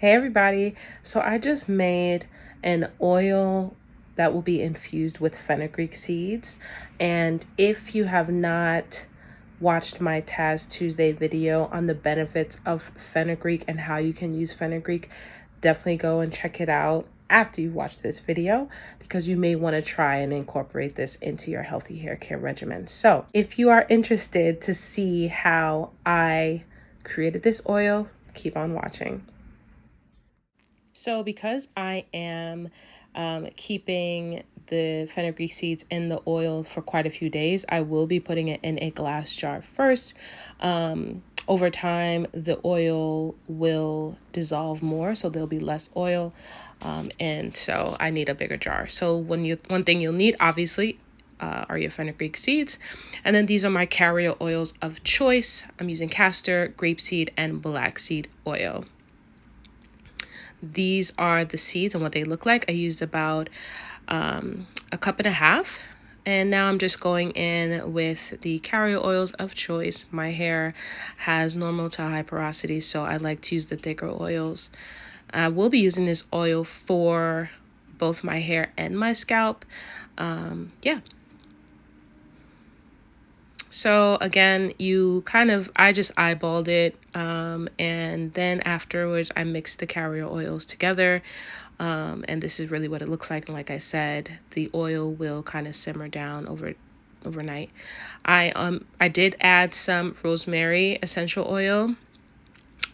Hey everybody, so I just made an oil that will be infused with fenugreek seeds, and if you have not watched my Tazz Tuesday video on the benefits of fenugreek and how you can use fenugreek, definitely go and check it out after you watch this video because you may want to try and incorporate this into your healthy hair care regimen. So if you are interested to see how I created this oil, keep on watching. So because I am keeping the fenugreek seeds in the oil for quite a few days, I will be putting it in a glass jar first. Over time, the oil will dissolve more, so there'll be less oil. And so I need a bigger jar. So one thing you'll need, obviously, are your fenugreek seeds. And then these are my carrier oils of choice. I'm using castor, grapeseed, and black seed oil. These are the seeds and what they look like. I used about a cup and a half. And now I'm just going in with the carrier oils of choice. My hair has normal to high porosity, so I like to use the thicker oils. I will be using this oil for both my hair and my scalp. Yeah. So again, I just eyeballed it, and then afterwards I mixed the carrier oils together, and this is really what it looks like. And like I said, the oil will kind of simmer down overnight. I did add some rosemary essential oil.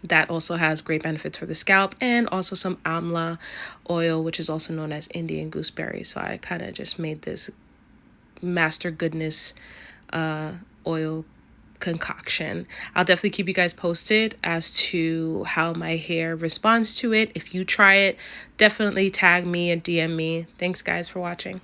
That also has great benefits for the scalp, and also some amla oil, which is also known as Indian gooseberry. So I kind of just made this master goodness oil concoction. I'll definitely keep you guys posted as to how my hair responds to it. If you try it, definitely tag me and DM me. Thanks guys for watching.